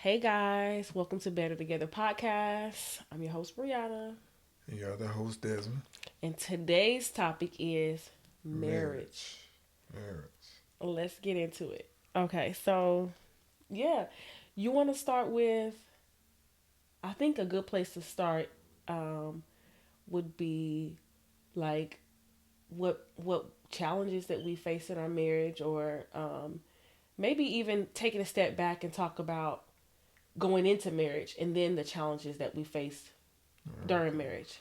Hey guys, welcome to Better Together Podcast. I'm your host Brianna, And you're the host, Desmond. and today's topic is marriage. Marriage. Marriage. Let's get into it. Okay, so yeah, you want to start with? I think a good place to start um, would be like what challenges that we face in our marriage, or maybe even taking a step back and talk about going into marriage and then the challenges that we face during Okay. marriage.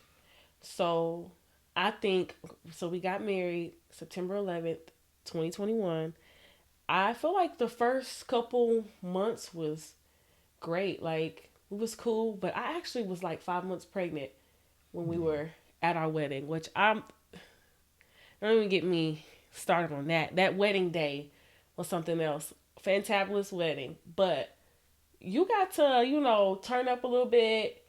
So I think so. We got married September 11th, 2021. I feel like the first couple months was great. Like it was cool, but I actually was like 5 months pregnant when we Mm. were at our wedding, which I'm don't even get me started on that. That wedding day was something else. Fantabulous wedding, but you got to turn up a little bit.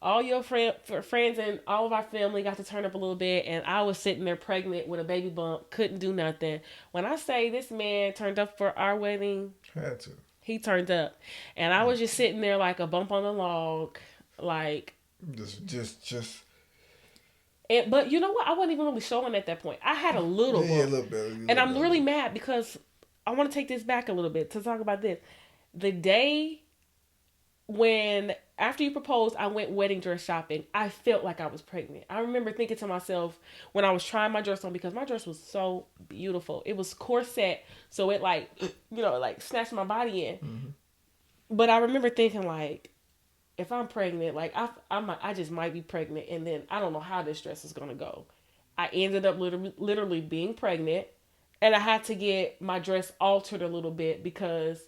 All your friends and all of our family got to turn up a little bit, and I was sitting there pregnant with a baby bump, couldn't do nothing. When I say this man turned up for our wedding, Had to. he turned up, and I Had was just sitting there like a bump on the log, like. to. Just. But you know what? I wasn't even really showing at that point. I had a little Yeah, a bump, little bit. A and little I'm bit. really mad because I want to take this back a little bit to talk about this. The day when after you proposed, I went wedding dress shopping. I felt like I was pregnant. I remember thinking to myself when I was trying my dress on, because my dress was so beautiful. It was corset, so it like like snatched my body in. Mm-hmm. But I remember thinking like, if I'm pregnant, like I just might be pregnant, and then I don't know how this dress is gonna go. I ended up literally being pregnant, and I had to get my dress altered a little bit because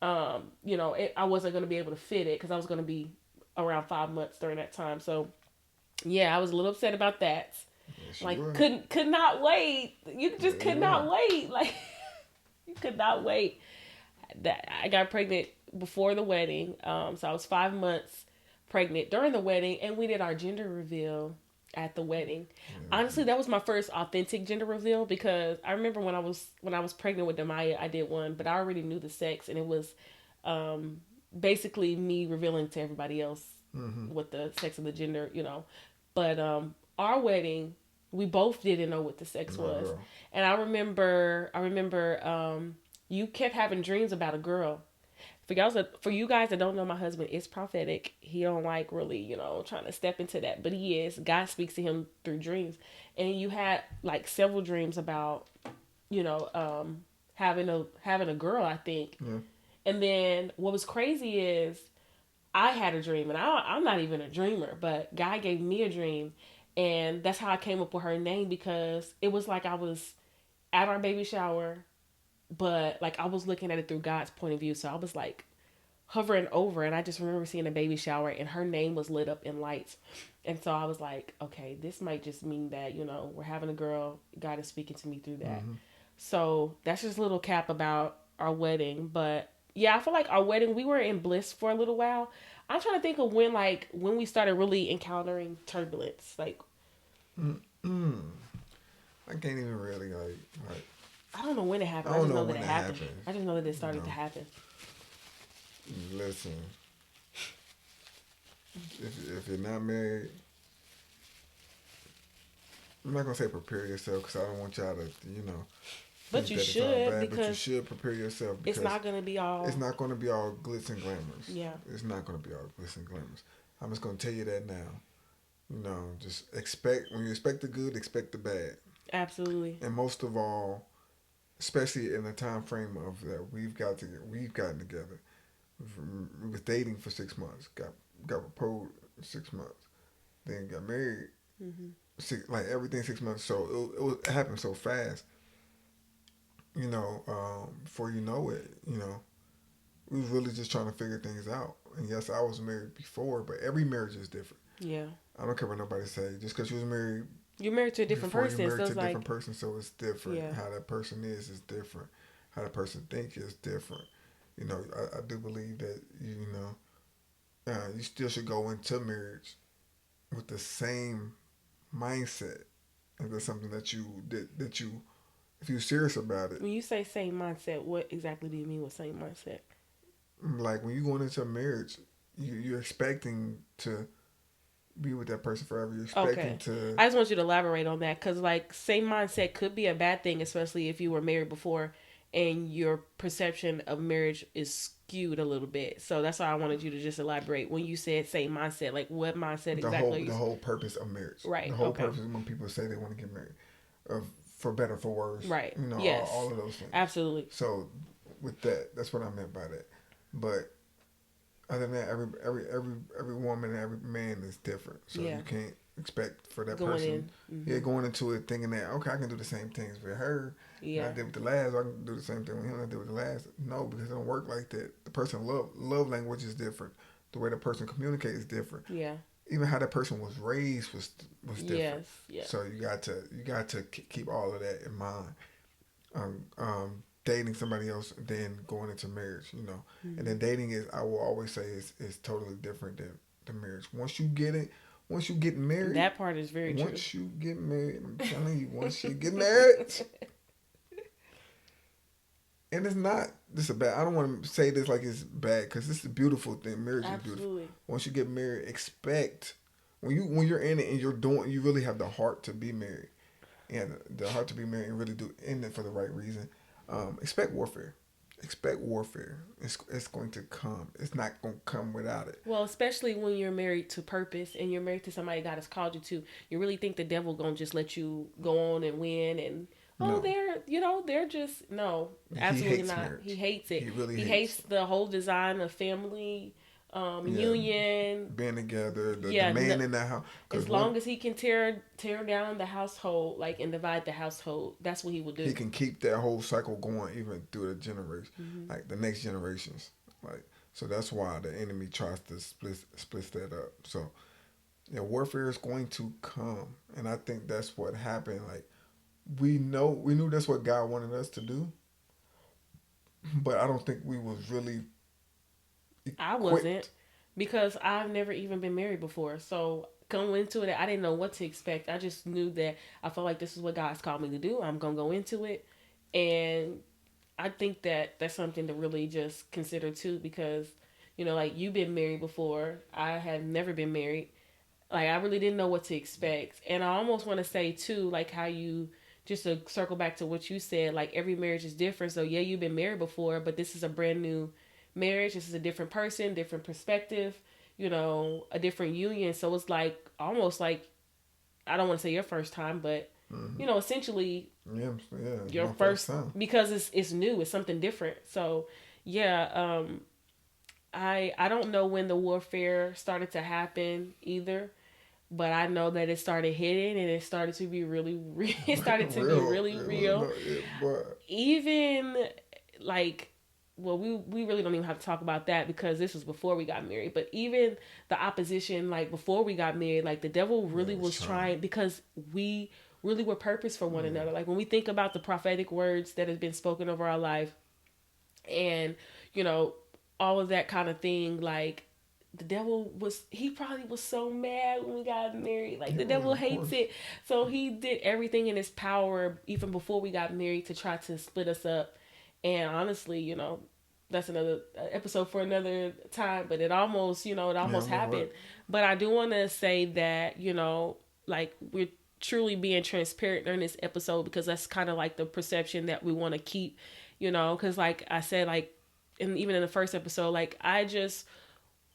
I wasn't going to be able to fit it because I was going to be around 5 months during that time. So yeah, I was a little upset about that. Yes, you Like were. could not wait. You just Yeah, could you were. not wait. Like you could not wait. That I got pregnant before the wedding. So I was 5 months pregnant during the wedding, and we did our gender reveal at the wedding. Yeah. Honestly, that was my first authentic gender reveal because I remember when I was pregnant with Demaya, I did one, but I already knew the sex, and it was um, basically me revealing to everybody else Mm-hmm. what the sex of the gender. But our wedding, we both didn't know what the sex Not at was, all. and I remember you kept having dreams about a girl. For you guys that don't know, my husband is prophetic. He don't like really, trying to step into that, but he is. God speaks to him through dreams, and you had like several dreams about, you know, um, having a girl, I think. Yeah. And then what was crazy is I had a dream, and I'm not even a dreamer, but God gave me a dream, and that's how I came up with her name because it was like I was at our baby shower, but like I was looking at it through God's point of view. So I was like hovering over, and I just remember seeing a baby shower, and her name was lit up in lights. And so I was like, okay, this might just mean that we're having a girl. God is speaking to me through that. Mm-hmm. So that's just a little cap about our wedding. But yeah, I feel like our wedding, we were in bliss for a little while. I'm trying to think of when we started really encountering turbulence. Like Mm-mm. I can't even really like. I don't know when it I happened. I don't just know know that when it it happened. happened. I just know that it You started to know. happen. Listen. If you're not married, I'm not gonna say prepare yourself because I don't want y'all to But think you that it's all should bad. But you because should prepare yourself it's because not gonna be it's all. not going to be all glitz and glamours. Yeah, It's not going to be all glitz and glamours. I'm just going to tell you that now. Just expect when you expect the good, expect the bad, absolutely. and most of all, especially in the time frame of that we've gotten together. We was dating for 6 months. Got proposed in 6 months. Then got married. Hmm. Like everything 6 months. So it happened so fast. Before you know it, we was really just trying to figure things out. And yes, I was married before, but every marriage is different. Yeah, I don't care what nobody say. Just because you was married you're married to a different before, you're person, married so to it's a different like, person, so it's different. yeah, How that person is different. How that person think is different. I do believe that you still should go into marriage with the same mindset. If that's something that you if you're serious about it, when you say same mindset, what exactly do you mean with same mindset? Like when you going into a marriage, you're expecting to be with that person forever. You're expecting Okay. to I just want you to elaborate on that because, like, same mindset could be a bad thing, especially if you were married before and your perception of marriage is skewed a little bit. So that's why I wanted you to just elaborate when you said same mindset. Like, what mindset exactly are you? the whole purpose of marriage. Right. The whole Okay. purpose when people say they want to get married, uh, for better for worse, Right. you know, all Yes. of those things. Absolutely. So with that, that's what I meant by that. But other than that, every woman and every man is different. So Yeah. you can't expect for that Going person, in. yeah, going into it thinking that okay, I can do the same things with her and I Yeah. did with the last. I can do the same thing with him. I did with the last. No, because it don't work like that. The person love language is different. The way the person communicates is different. Yeah. Even how that person was raised was different. Yes. Yeah. So you got to keep all of that in mind. Dating somebody else and then going into marriage, you know. And Mm-hmm. then dating is, I will always say, is totally different than the marriage. Once you get it, once you get married, That part is very true. once you get married, I'm telling you, once you get married, and it's not this a bad. I don't want to say this like it's bad because this is a beautiful thing. Marriage is beautiful. Absolutely. Once you get married, expect when you're in it and you're doing, you really have the heart to be married and the heart to be married and really do end it for the right reason. Expect warfare. Expect warfare. It's going to come. It's not going to come without it. Well, especially when you're married to purpose and you're married to somebody God has called you to, you really think the devil gonna just let you go on and win and oh No, they're just no, he absolutely hates not. He marriage. hates it. He really He hates. hates the whole design of family, Yeah, union. being together, the Yeah, no, man in that house. Because as one, long as he can tear down the household, like and divide the household, that's what he will he do. can keep that whole cycle going even through the generation, Hmm. like the next generations. Like so that's why the enemy tries to split that up. So yeah, warfare is going to come, and I think that's what happened. Like we knew that's what God wanted us to do, but I don't think we was really I wasn't equipped. because I've never even been married before. So going into it, I didn't know what to expect. I just knew that I felt like this is what God's called me to do. I'm gonna go into it, and I think that that's something to really just consider too because like you've been married before. I had never been married. Like I really didn't know what to expect, and I almost want to say too, like how you just to circle back to what you said, like every marriage is different. So yeah, you've been married before, but this is a brand new marriage. This is a different person, different perspective, a different union. So it's like almost like I don't want to say your first time, but Hmm. essentially Yeah, yeah, it's your my first first time. because it's new, it's something different. So yeah, I don't know when the warfare started to happen either, but I know that it started hitting and it started to be really it started to be Real, really it was real. no, it, but Even like well we really don't even have to talk about that because this was before we got married, but even the opposition like before we got married, like the devil yeah, really it was was trying. trying because we really were purpose for one Yeah, another. Like when we think about the prophetic words that have been spoken over our life and you know all of that kind of thing, like the devil was he probably was so mad when we got married. Like the yeah, well, devil of hates course. it, so he did everything in his power even before we got married to try to split us up. And honestly, that's another episode for another time, but it Yeah, almost but happened. what? But I do want to say that like we're truly being transparent during this episode because that's kind of like the perception that we want to keep, because like I said, like and even in the first episode, like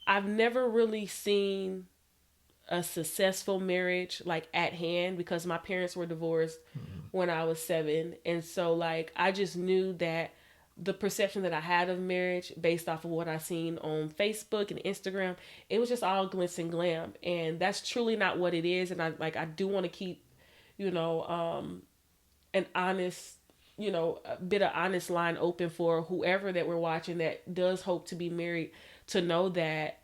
I've never really seen a successful marriage like at hand because my parents were divorced Mm-hmm. when I was 7. And so like I just knew that the perception that I had of marriage based off of what I seen on Facebook and Instagram, it was just all glitz and glam. And that's truly not what it is. And I do want to keep, you know, an honest, a bit of honest line open for whoever that we're watching that does hope to be married to know that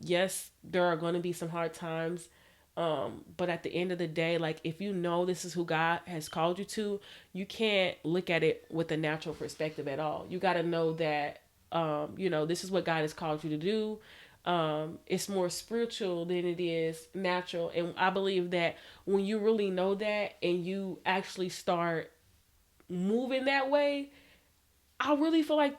yes, there are going to be some hard times, but at the end of the day, like if you know this is who God has called you to, you can't look at it with a natural perspective at all. You got to know that this is what God has called you to do. It's more spiritual than it is natural, and I believe that when you really know that and you actually start moving that way, I really feel like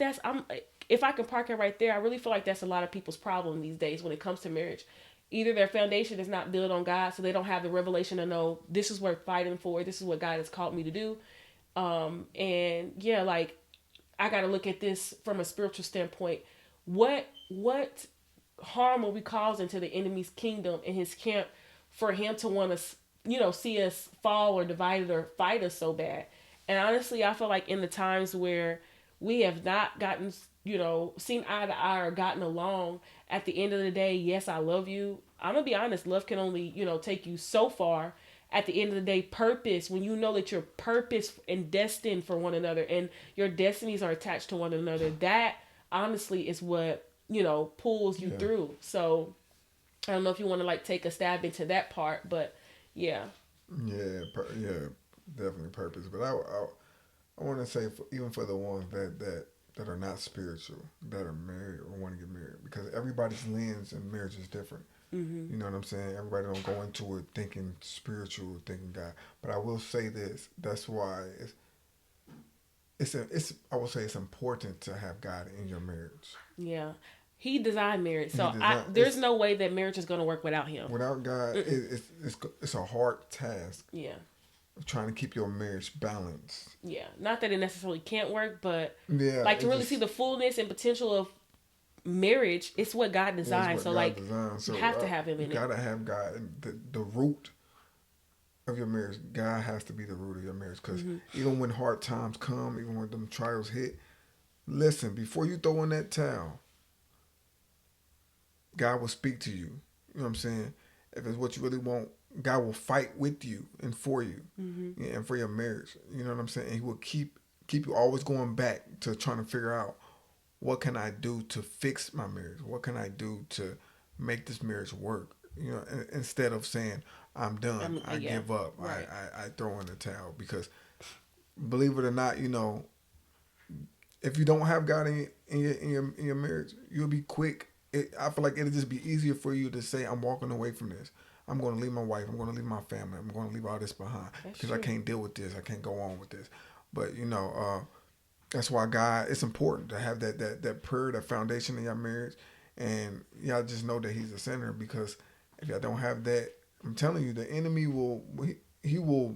if I can park it right there, I really feel like that's a lot of people's problem these days when it comes to marriage. Either their foundation is not built on God, so they don't have the revelation to know this is worth fighting for. This is what God has called me to do. And yeah, like I got to look at this from a spiritual standpoint. What harm will we cause into the enemy's kingdom and his camp for him to want to, see us fall or divided or fight us so bad? And honestly, I feel like in the times where we have not gotten, seen eye to eye or gotten along, at the end of the day, yes, I love you. I'm gonna be honest, love can only, take you so far. At the end of the day, purpose, when you know that you're purpose and destined for one another and your destinies are attached to one another, that honestly is what, pulls you Yeah. through. So I don't know if you want to like take a stab into that part, but yeah. Yeah, definitely purpose. But I want to say even for the ones that are not spiritual, that are married or want to get married, because everybody's lens in marriage is different. Mm-hmm. You know what I'm saying? Everybody don't go into it thinking spiritual, thinking God. But I will say this: that's why it's I will say it's important to have God in your marriage. Yeah. He designed marriage. He So designed there's it's no way that marriage is going to work without him. without God, Mm-mm. it's a hard task Yeah. of trying to keep your marriage balanced. Yeah. Not that it necessarily can't work, but Yeah, like to it really see just the fullness and potential of marriage, it's what God is designed. what So God like designed. you So have to have him you in it. gotta have God. And the root of your marriage, God has to be the root of your marriage. Because Mm-hmm. even when hard times come, even when them trials hit, listen, before you throw in that towel, God will speak to you. You know what I'm saying? If it's what you really want, God will fight with you and for you, Mm-hmm. yeah, and for your marriage. You know what I'm saying? And He will keep you always going back to trying to figure out what can I do to fix my marriage? What can I do to make this marriage work? You know, instead of saying I'm done, I Yeah. give up, Right. I throw in the towel. Because believe it or not, if you don't have God in your marriage, you'll be quick. I feel like it'll just be easier for you to say, "I'm walking away from this. I'm going to leave my wife. I'm going to leave my family. I'm going to leave all this behind That's because I true. can't deal with this. I can't go on with this." But that's why God. It's important to have that prayer, that foundation in your marriage, and y'all just know that He's the center. Because if y'all don't have that, I'm telling you, the enemy will he will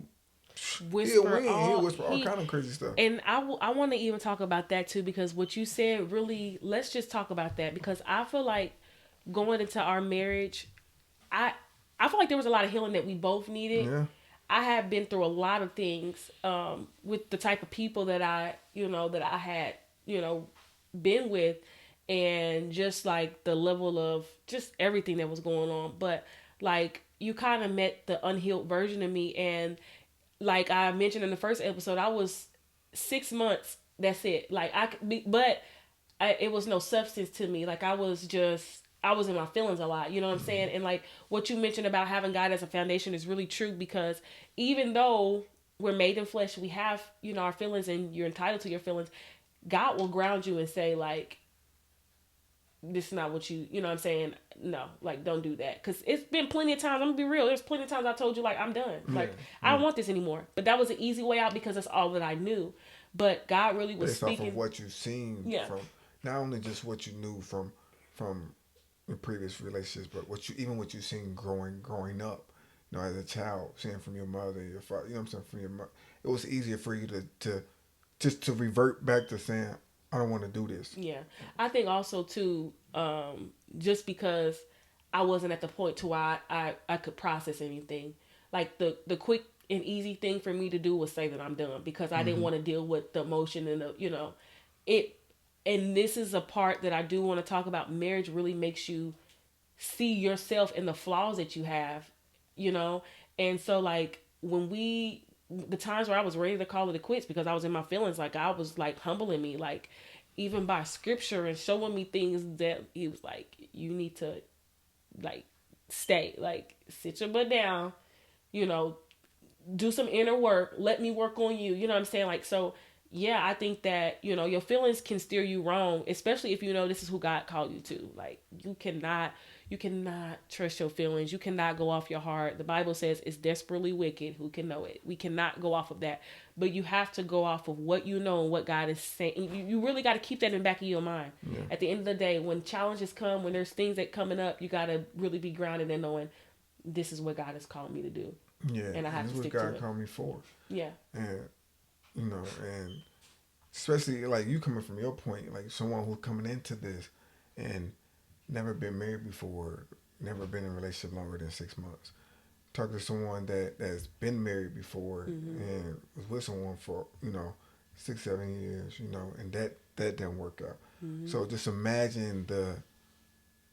he'll Whisper win. He'll all whisper all he kind of crazy stuff. and I want to even talk about that too, because what you said really, let's just talk about that, because I feel like going into our marriage, I I feel like there was a lot of healing that we both needed. Yeah. I have been through a lot of things with the type of people that I had, you know, been with, and just like the level of just everything that was going on. But like you kind of met the unhealed version of me, and like I mentioned in the first episode, I was 6 months. That's it. Like but it was no substance to me. Like I was in my feelings a lot. You know what I'm saying? And like what you mentioned about having God as a foundation is really true, because even though we're made in flesh, we have our feelings, and you're entitled to your feelings. God will ground you and say like, this is not what you know what I'm saying? No, like don't do that. Cause it's been plenty of times, I'm gonna be real, there's plenty of times I told you like I'm done. Yeah. Like I Yeah. don't want this anymore. But that was an easy way out because that's all that I knew. But God really was Based off of speaking. what you've seen Yeah. from not only just what you knew from your previous relationships, but what you've seen growing up. As a child, seeing from your mother, your father. You know what I'm saying? From your mother, it was easier for you to just to revert back to saying, "I don't want to do this." Yeah. I think also too, just because I wasn't at the point to where I could process anything. Like the quick and easy thing for me to do was say that I'm done, because I didn't Mm-hmm. want to deal with the emotion and it. And this is a part that I do want to talk about. Marriage really makes you see yourself and the flaws that you have, you know? And so like the times where I was ready to call it a quits because I was in my feelings, like I was like humbling me, like even by scripture and showing me things that he was like, you need to like stay, like sit your butt down, you know, do some inner work, let me work on you, you know what I'm saying? Like, so yeah, I think that, your feelings can steer you wrong, especially if you know this is who God called you to. Like, you cannot, You cannot trust your feelings. You cannot go off your heart. The Bible says it's desperately wicked. Who can know it? We cannot go off of that. But you have to go off of what you know and what God is saying. You really got to keep that in the back of your mind. Yeah. At the end of the day, when challenges come, when there's things that coming up, you got to really be grounded in knowing this is what God has called me to do. Yeah. And I And have this to is what stick to God it. called me for. Yeah. And and especially like you coming from your point, like someone who's coming into this and never been married before, never been in a relationship longer than 6 months. Talk to someone that's been married before and was with someone for 6 7 years, and that didn't work out. So just imagine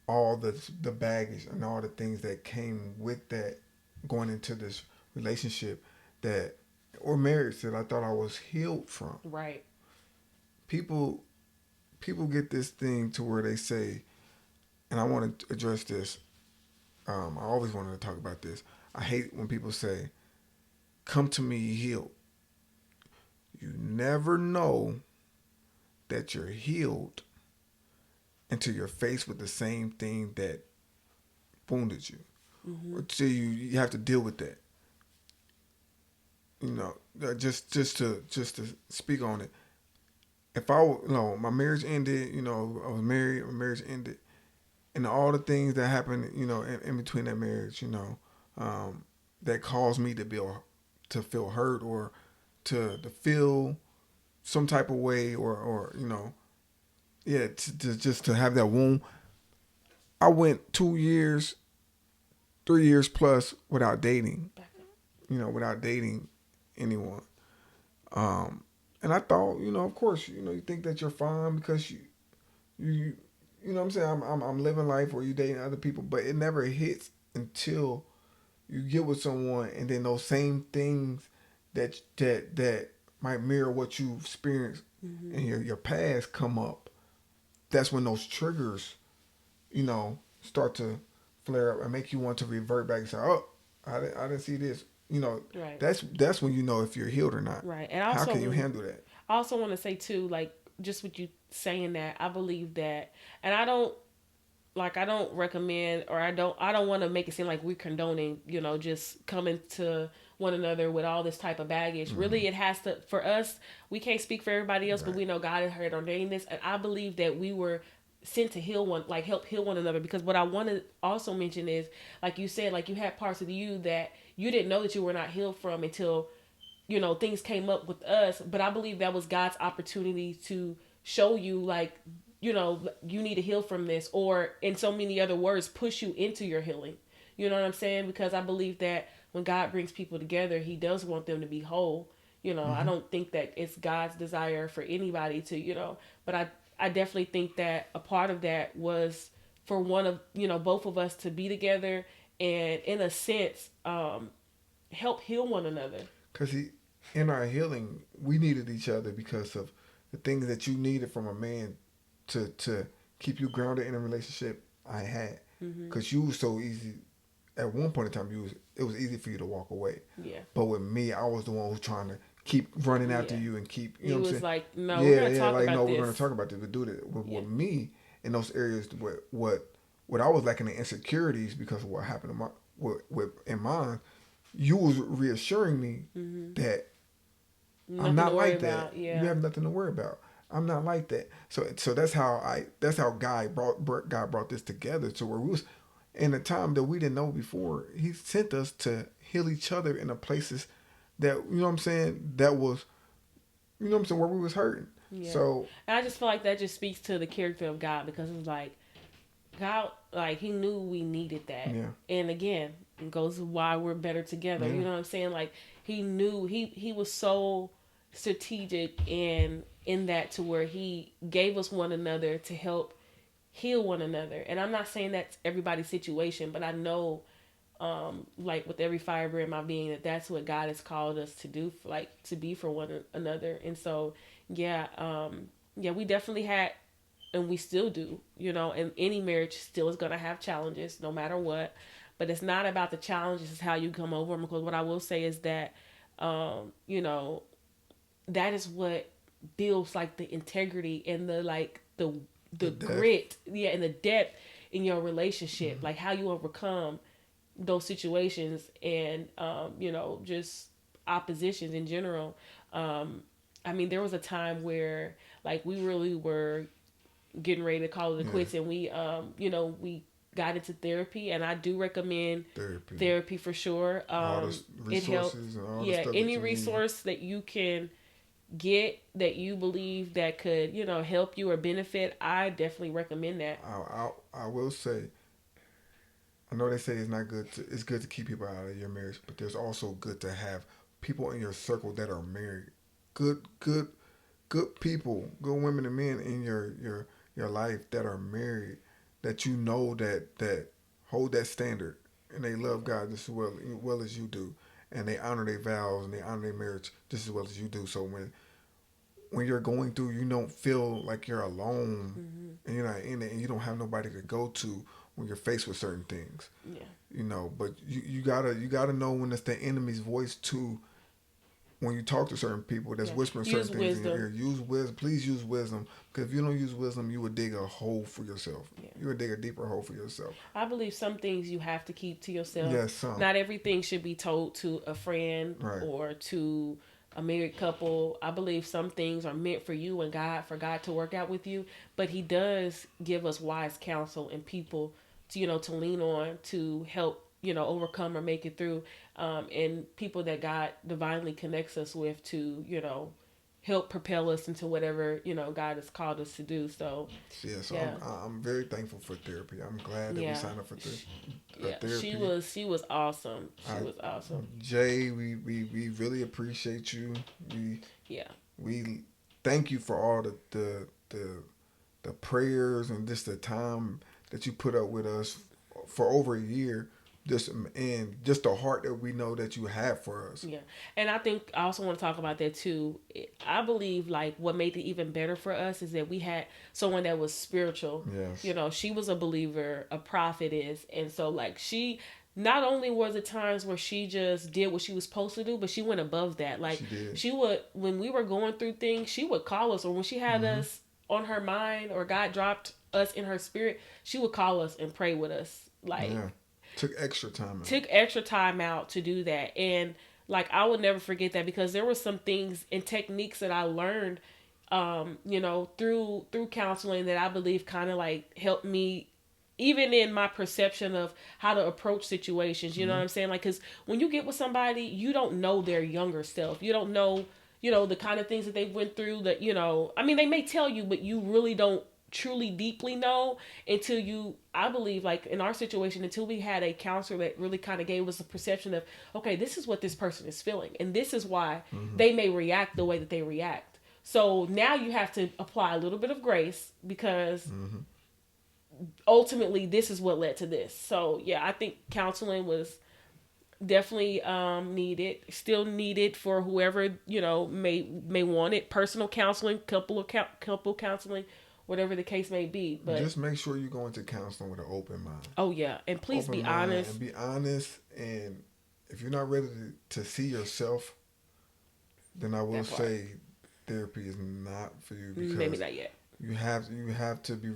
all the baggage and all the things that came with that going into this relationship that or marriage that I thought I was healed from. Right. People people get this thing to where they say, and I want to address this. I always wanted to talk about this. I hate when people say, "Come to me healed." You never know that you're healed until you're faced with the same thing that wounded you, until you have to deal with that. Just to speak on it. If my marriage ended, I was married, my marriage ended, and all the things that happened, in between that marriage, that caused me to feel hurt or to feel some type of way or yeah, just to have that wound. I went 2 years, 3 years plus without dating, without dating anyone. Um, and I thought, of course, you think that you're fine because you you know what I'm saying? I'm living life or you dating other people, but it never hits until you get with someone and then those same things that might mirror what you've experienced in your past come up. That's when those triggers, start to flare up and make you want to revert back and say, "Oh, I didn't see this." Right. That's when you know if you're healed or not. Right. And How also, can you handle that? I also want to say too, like just with you saying that, I believe that, and I don't recommend, or I don't want to make it seem like we're condoning, just coming to one another with all this type of baggage. Really, it has to, for us, we can't speak for everybody else, but Right. we know God had ordained this, and I believe that we were sent to heal one, like help heal one another. Because what I want to also mention is, like you said, like you had parts of you that you didn't know that you were not healed from until things came up with us. But I believe that was God's opportunity to show you, like, you need to heal from this, or in so many other words, push you into your healing. You know what I'm saying? Because I believe that when God brings people together, He does want them to be whole. I Mm-hmm. don't think that it's God's desire for anybody to, but I definitely think that a part of that was for one of, both of us to be together and, in a sense, help heal one another. Because in our healing, we needed each other because of the things that you needed from a man to keep you grounded in a relationship. I had Mm-hmm. because you was so easy. At one point in time, it was easy for you to walk away. Yeah. But with me, I was the one who's trying to keep running after Yeah. you and keep, He what I'm was saying? like, no, we're Yeah, going to yeah, talk like about no, we're gonna this. talk about this, but do that Yeah. with me in those areas. What I was lacking in insecurities because of what happened to in mine, you was reassuring me Mm-hmm. that I'm Nothing to not worry like that. about. You Yeah. have nothing to worry about. I'm not like that. So that's how God brought this together to where we was in a time that we didn't know before. He sent us to heal each other in the places that what I'm saying, that was what I'm saying, where we was hurting. Yeah. So And I just feel like that just speaks to the character of God, because it's like, God, like, He knew we needed that. yeah, And again, it goes to why we're better together. yeah. You know what I'm saying? Like, He knew, He was so strategic in that, to where He gave us one another to help heal one another. And I'm not saying that's everybody's situation, but I know, like with every fiber in my being, that's what God has called us to do, like to be for one another. And so, yeah, yeah, we definitely had, and we still do, and any marriage still is going to have challenges no matter what. But it's not about the challenges, it's how you come over them. Because what I will say is that, that is what builds like the integrity and the, like, the The the death. grit, yeah, and the depth. in your relationship, like how you overcome those situations and just oppositions in general. I mean, there was a time where like we really were getting ready to call it Yeah. quits, and we got into therapy, and I do recommend Therapy. therapy for sure. All the It helps. resources and all the Yeah, stuff that any you need. resource that you can get that you believe that could help you or benefit, I definitely recommend that. I will say, I know they say it's not good. It's good to keep people out of your marriage, but there's also good to have people in your circle that are married. Good people, good women and men in your life that are married, that you know that hold that standard and they love God just as well as you do, and they honor their vows and they honor their marriage just as well as you do. So when you're going through, you don't feel like you're alone, Hmm. and you're not in it, and you don't have nobody to go to when you're faced with certain things. Yeah. But you gotta know when it's the enemy's voice too. When you talk to certain people that's Yeah. whispering certain Use things in your wisdom. ear, use wisdom. Please use wisdom, because if you don't use wisdom, you would dig a hole for yourself. Yeah. You would dig a deeper hole for yourself. I believe some things you have to keep to yourself. Yes, some. Not everything should be told to a friend Right. or to a married couple. I believe some things are meant for you and God, for God to work out with you. But He does give us wise counsel and people to lean on to help overcome or make it through. And people that God divinely connects us with to help propel us into whatever God has called us to do. So Yeah, so yeah. I'm very thankful for therapy. I'm glad that we Yeah. signed up for Yeah, she therapy. was she was awesome. She I, was awesome. Jay, we really appreciate you. We Yeah. we thank you for all the prayers and just the time that you put up with us for over a year. Just and just the heart that we know that you have for us. Yeah. And I think I also want to talk about that too. I believe like what made it even better for us is that we had someone that was spiritual. Yes, She was a believer, a prophetess, and so like she not only was it times where she just did what she was supposed to do, but she went above that. Like she did. she would when we were going through things, she would call us, or when she had Mm-hmm. us on her mind or God dropped us in her spirit, she would call us and pray with us. Like Yeah, took extra time out. took extra time out to do that. And like I will never forget that, because there were some things and techniques that I learned through counseling that I believe kind of like helped me even in my perception of how to approach situations. You know Mm-hmm. what I'm saying? Like, because when you get with somebody, you don't know their younger self. You don't know the kind of things that they went through, that I mean, they may tell you, but you really don't truly deeply know until you, I believe, like in our situation, until we had a counselor that really kind of gave us a perception of, okay, this is what this person is feeling and this is why Mm-hmm. they may react the way that they react. So now you have to apply a little bit of grace, because Mm-hmm. ultimately this is what led to this. So yeah, I think counseling was definitely needed, still needed for whoever may want it. Personal counseling, couple counseling, whatever the case may be. But Just make sure you go into counseling with an open mind. oh yeah, and please Open be mind honest. and be honest. And if you're not ready to see yourself, then I will That part. say therapy is not for you, Maybe because not yet. you have to be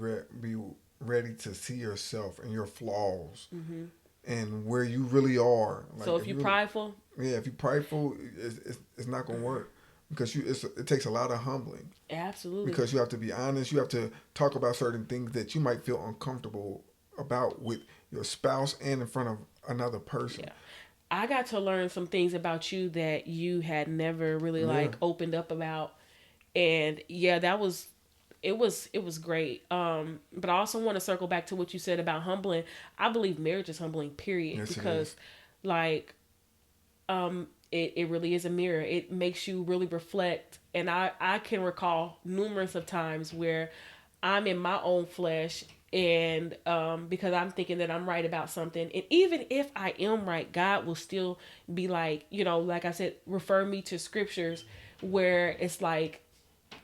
ready to see yourself and your flaws Hmm. and where you really are. Like So if you're prideful, yeah, if you're prideful, it's not gonna work, because it takes a lot of humbling, absolutely. because you have to be honest. You have to talk about certain things that you might feel uncomfortable about with your spouse and in front of another person. Yeah. I got to learn some things about you that you had never really Yeah, like opened up about. And yeah, it was great. But I also want to circle back to what you said about humbling. I believe marriage is humbling, period, yes, it is. because like it really is a mirror. It makes you really reflect. And I can recall numerous of times where I'm in my own flesh, and because I'm thinking that I'm right about something, and even if I am right, God will still be like, like I said, refer me to scriptures where it's like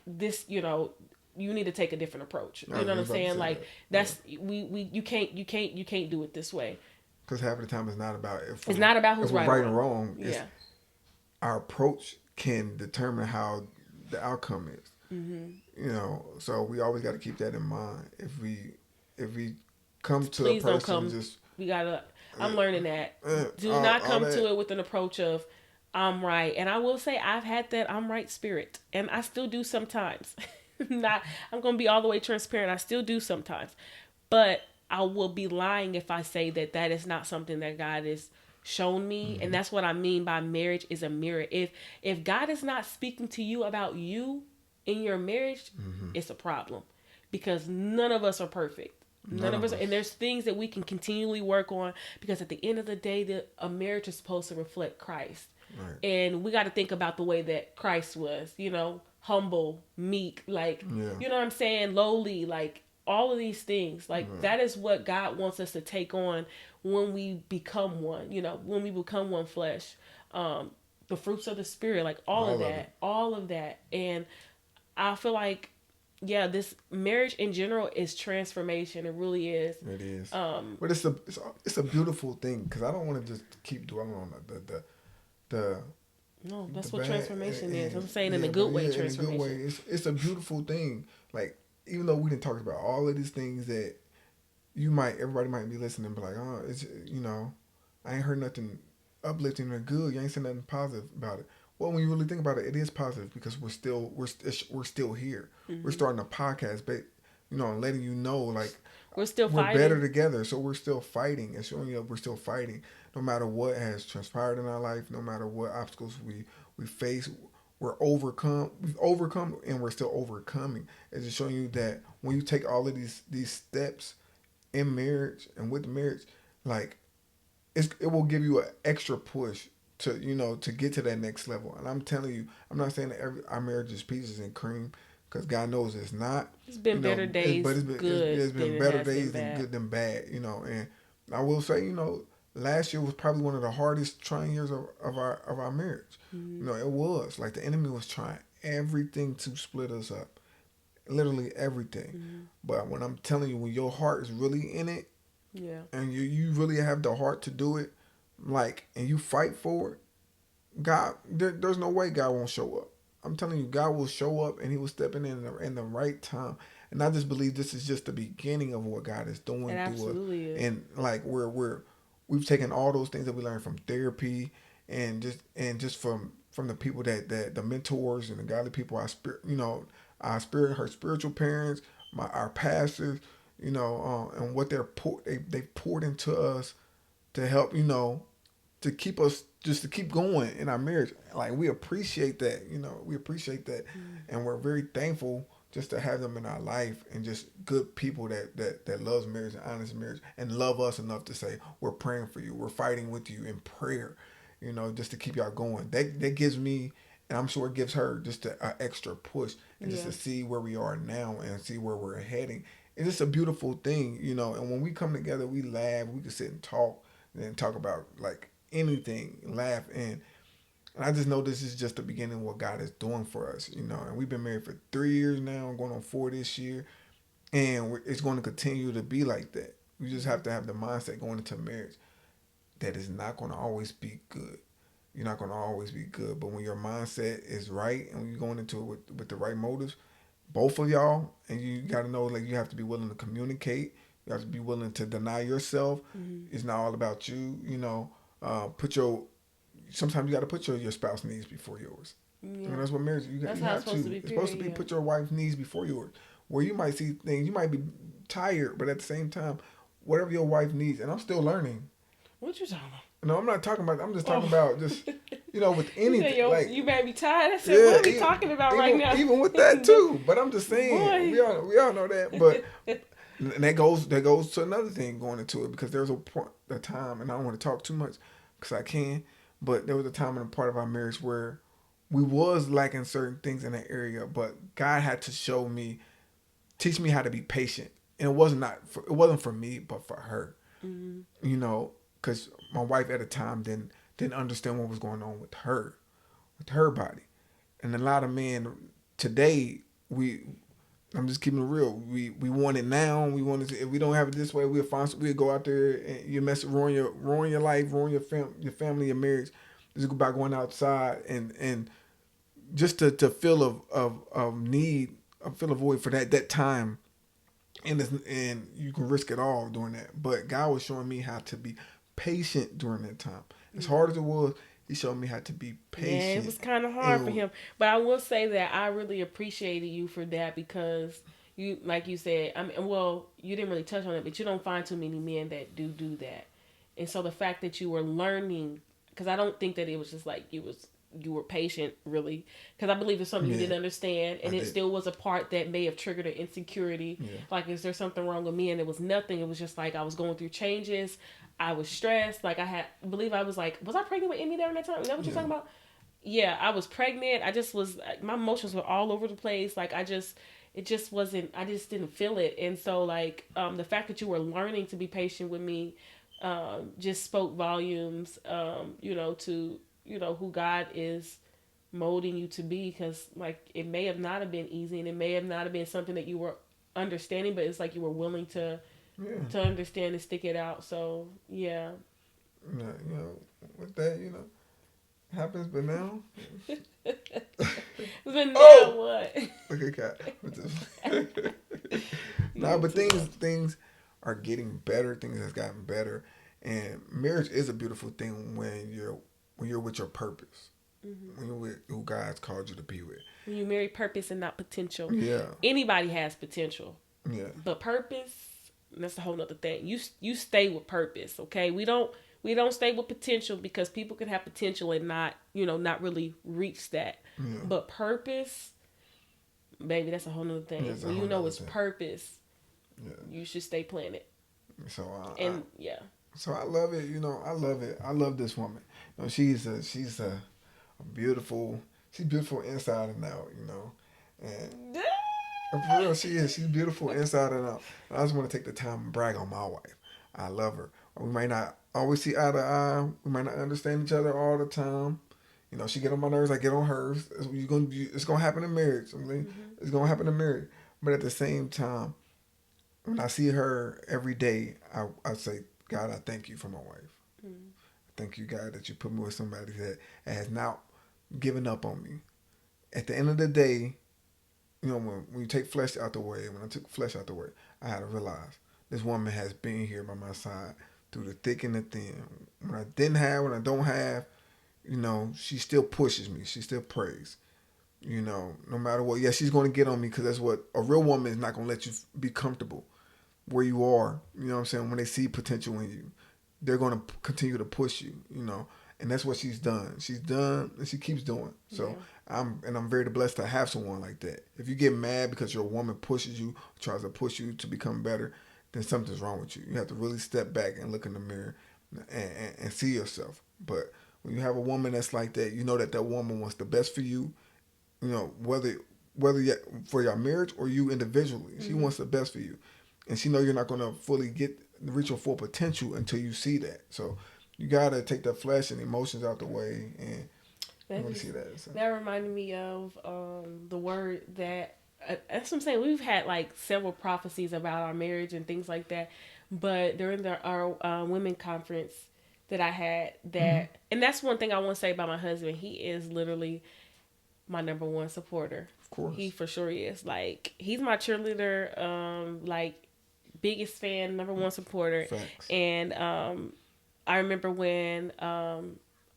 this, you need to take a different approach. I You was know what I'm just about to saying? say Like that. Yeah, that's we you can't do it this way. because half of the time it's not about It's not about if who's we're right or right and wrong. wrong. It's Yeah. our approach can determine how the outcome is. Hmm. So we always got to keep that in mind. If we come to a Please don't person come. just We gotta. I'm learning that. Do not all come to that. it with an approach of I'm right. And I will say I've had that I'm right spirit, and I still do sometimes. Not. I'm gonna be all the way transparent. I still do sometimes, but I will be lying if I say that that is not something that God has shown me. And Mm-hmm. that's what I mean by marriage is a mirror. If God is not speaking to you about you in your marriage, Mm-hmm. it's a problem, because none of us are perfect. None None of of us, us. and there's things that we can continually work on, because at the end of the day, a marriage is supposed to reflect Christ, Right. and we got to think about the way that Christ was, humble, meek, like, Yeah. you know what I'm saying, lowly, like all of these things, like Right. that is what God wants us to take on when we become one, when we become one flesh. Um, the fruits of the spirit, like All of it. all of that, and I feel like, yeah, this marriage in general is transformation. It really is. It is. Um, But it's a beautiful thing because I don't want to just keep dwelling on the no, the that's what bad transformation is. and I'm saying in a yeah, but good way, yeah, in a good way, transformation. it's a beautiful thing. Like even though we didn't talk about all of these things that everybody might be listening and be like, oh, it's I ain't heard nothing uplifting or good. You ain't saying nothing positive about it. Well, when you really think about it, it is positive because we're still here. We're Hmm. starting a podcast, but and letting you know like We're still we're better fighting. together. So we're still fighting and showing you that we're still fighting, no matter what has transpired in our life, no matter what obstacles we face. We've overcome, and we're still overcoming. It's just showing you that when you take all of these steps in marriage and with marriage, like it will give you an extra push to to get to that next level. And I'm telling you, I'm not saying that our marriage is peaches and cream, because God knows it's not. It's been better But days good it's than been it better has been days than bad. good than bad. And I will say, last year was probably one of the hardest trying years of our marriage. Hmm. It was like the enemy was trying everything to split us up, literally everything. Hmm. But when I'm telling you, when your heart is really in it, Yeah. and you really have the heart to do it, like, and you fight for it, God, there's no way God won't show up. I'm telling you, God will show up, and He will step in the right time. And I just believe this is just the beginning of what God is It doing through us. absolutely is. And like we've taken all those things that we learned from therapy, and just from the people that the mentors and the godly people, her spiritual parents, our pastors, and what they poured into us to help, to keep us, just to keep going in our marriage. Like we appreciate that, we appreciate that, Mm. and we're very thankful just to have them in our life, and just good people that loves marriage and honest marriage, and love us enough to say we're praying for you, we're fighting with you in prayer, just to keep y'all going. That gives me, and I'm sure it gives her, just an extra push, and just Yeah. to see where we are now and see where we're heading. It's just a beautiful thing, And when we come together, we laugh, we can sit and talk about like anything, laugh, and I just know this is just the beginning of what God is doing for us, And we've been married for 3 years now, going on 4 this year, and it's going to continue to be like that. You just have Hmm. to have the mindset going into marriage that is not going to always be good. You're not going to always be good, but when your mindset is right and when you're going into it with the right motives, both of y'all, and you got to know, like, you have to be willing to communicate. You have to be willing to deny yourself. Hmm. It's not all about you. Put your sometimes you got to put your spouse needs before yours. Yeah. That's what marriage. That's You how it's have supposed to to. be. It's supposed to Period. be Yeah. put your wife's needs before yours. Where you might see things, you might be tired, but at the same time, whatever your wife needs, and I'm still learning. What you talking about? No, I'm not talking about. I'm just talking Oh. about just with You said, anything. yo, Like, you made me tired. I said, yeah, what are we talking about right even now? even with that too. But I'm just saying, Boy. we all know that. But and that goes to another thing going into it, because there's a time, and I don't want to talk too much because I can, but there was a time in a part of our marriage where we was lacking certain things in that area, but God had to teach me how to be patient, and it wasn't for me, but for her, Hmm. because my wife at the time didn't understand what was going on with her body, and a lot of men today, we I'm just keeping it real. We want it now. We want it. If we don't have it this way, we'll go out there and you ruin your life, ruin your family, your marriage. Just about going outside and just to feel of need, feel a void for that time and you can risk it all doing that. But God was showing me how to be patient during that time. As hard as it was, He showed me how to be Yeah, it patient. was kind of hard for And him. But I will say that I really appreciated you for that because you, like you said, I mean, well, you didn't really touch on it, but you don't find too many men that do that. And so the fact that you were learning, because I don't think that it was just like you were patient really, because I believe it's something you yeah, didn't understand, I and it did. still was a part that may have triggered an insecurity. Yeah, Like, is there something wrong with me? And it was nothing. It was just like I was going through changes. I was stressed. Like I believe I was like, was I pregnant with Emmy during that time? Is that what you're yeah, talking about? Yeah, I was pregnant. I just was, my emotions were all over the place. Like it just wasn't, I just didn't feel it. And so like, the fact that you were learning to be patient with me, just spoke volumes, to, who God is molding you to be. Cause like, it may have not have been easy and it may have not have been something that you were understanding, but it's like you were willing yeah. to understand and stick it out. So yeah. Yeah, with that, happens. But now, But now oh, what? look at God. Nah, You but too much. things are getting better. Things has gotten better, and marriage is a beautiful thing when you're with your purpose, Hmm. when you're with who God's called you to be with. When you marry purpose and not potential, Yeah, anybody has potential, yeah, but purpose, that's a whole nother thing. You stay with purpose, okay? We don't stay with potential because people can have potential and not not really reach that. yeah. But purpose, baby, that's a whole nother Yeah, thing. it's a When whole you know nother it's thing. purpose, Yeah. you should stay planted. So And yeah, I love it. I love it. I love this woman. She's a beautiful. She's beautiful inside and out. And for real, she is. She's beautiful inside and out. And I just want to take the time and brag on my wife. I love her. We might not always see eye to eye. We might not understand each other all the time. She get on my nerves. I get on hers. It's gonna happen in marriage. I mean, hmm it's gonna happen in marriage. But at the same time, when I see her every day, I say, God, I thank you for my wife. hmm Thank you, God, that you put me with somebody that has not given up on me. At the end of the day, when you take flesh out the way, when I took flesh out the way, I had to realize this woman has been here by my side through the thick and the thin. When I didn't have, when I don't have, she still pushes me. She still prays. No matter what. Yeah, she's going to get on me because that's what a real woman is not going to let you be comfortable where you are. You know what I'm saying? When they see potential in you, they're going to continue to push you. And that's what she's done. She's done and she keeps doing. So yeah, I'm very blessed to have someone like that. If you get mad because your woman pushes you, tries to push you to become better, then something's wrong with you. You have to really step back and look in the mirror and see yourself. But when you have a woman that's like that, you know that that woman wants the best for you. Whether for your marriage or you individually, she hmm wants the best for you, and she know you're not gonna fully reach your full potential until you see that. So you gotta take the flesh and emotions out the way, and you that want to just see that. So. that reminded me of the word that that's what I'm saying. We've had like several prophecies about our marriage and things like that, but during our women conference that I had, Mm-hmm. and that's one thing I want to say about my husband. He is literally my number one supporter. Of He course. for sure is. Like he's my cheerleader. Like biggest fan, number one supporter, Facts. and I remember when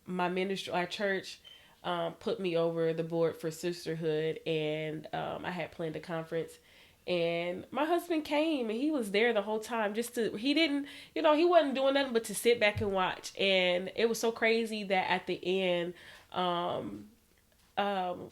my ministry, our church, put me over the board for sisterhood, and I had planned a conference. And my husband came and he was there the whole time. He didn't, he wasn't doing nothing but to sit back and watch. And it was so crazy that at the end, um,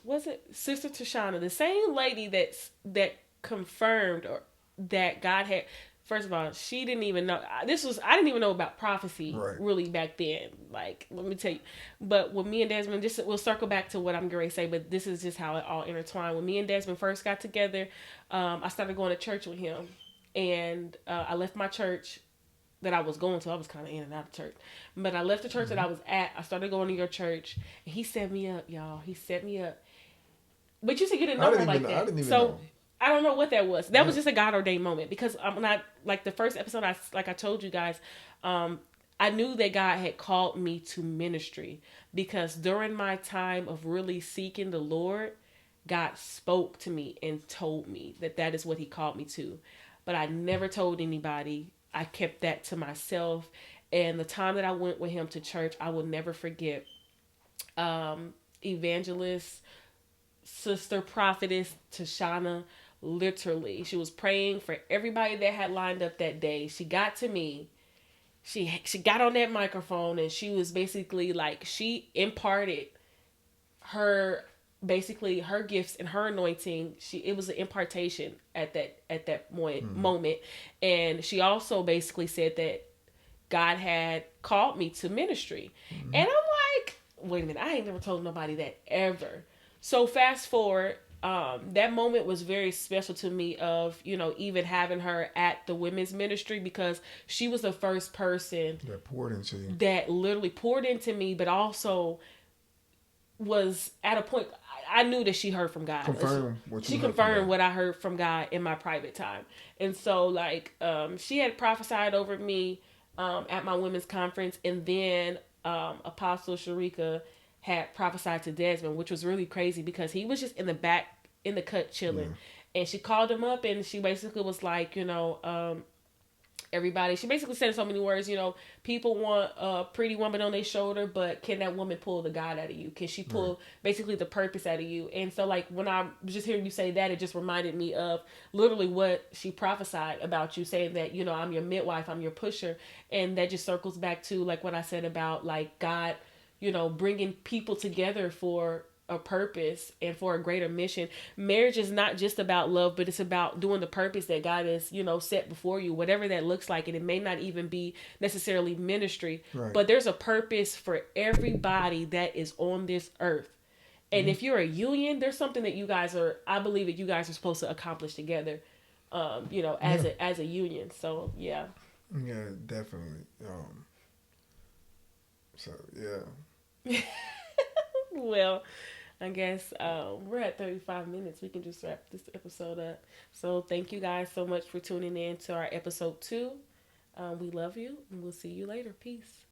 was it Sister Tashana, the same lady that confirmed or that God had. First of all, she didn't even know I didn't even know about prophecy Right. really back then. Like, let me tell you. But when me and Desmond, just we'll circle back to what I'm going to say. But this is just how it all intertwined. When me and Desmond first got together, I started going to church with him, and I left my church that I was going to. I was kind of in and out of church. But I left the church that Mm-hmm. I was at. I started going to your church. And he set me up, y'all. He set me up. But you said you didn't know her like I that. didn't even So know. I don't know what that was. That Yeah. was just a God ordained moment because when I like the first episode, I told you guys, um, I knew that God had called me to ministry because during my time of really seeking the Lord, God spoke to me and told me that that is what He called me to. but I never told anybody. I kept that to myself. And the time that I went with him to church, I will never forget. Evangelist, sister prophetess Tashana, literally, she was praying for everybody that had lined up that day. She got to me. She got on that microphone and she was basically like she imparted her basically her gifts and her anointing. She it was an impartation at that Mm-hmm. moment, and she also basically said that God had called me to ministry. Mm-hmm. And I'm like, wait a minute, I ain't never told nobody that ever. So fast forward, that moment was very special to me of, even having her at the women's ministry because she was the first person That poured into you. that literally poured into me, but also was at a point I knew that she heard from God. Like Confirm what you she heard from confirmed God. what I heard from God in my private time. And so like she had prophesied over me at my women's conference, and then Apostle Sharika had prophesied to Desmond, which was really crazy because he was just in the back in the cut chilling. Yeah. And she called him up and she basically was like, everybody. She basically said in so many words, people want a pretty woman on their shoulder, but can that woman pull the God out of you? Can she Right. pull basically the purpose out of you? And so, like, when I was just hearing you say that, it just reminded me of literally what she prophesied about you, saying that, I'm your midwife, I'm your pusher. And that just circles back to, like, what I said about, like, God, bringing people together for a purpose and for a greater mission. Marriage is not just about love, but it's about doing the purpose that God has, set before you, whatever that looks like. And it may not even be necessarily ministry, Right. but there's a purpose for everybody that is on this earth. And Mm-hmm. if you're a union, there's something that you guys are, I believe that you guys are supposed to accomplish together, Yeah. as a union. So yeah. Yeah, definitely. So yeah. Well, I guess we're at 35 minutes. We can just wrap this episode up. So thank you guys so much for tuning in to our episode 2. We love you, and we'll see you later. Peace.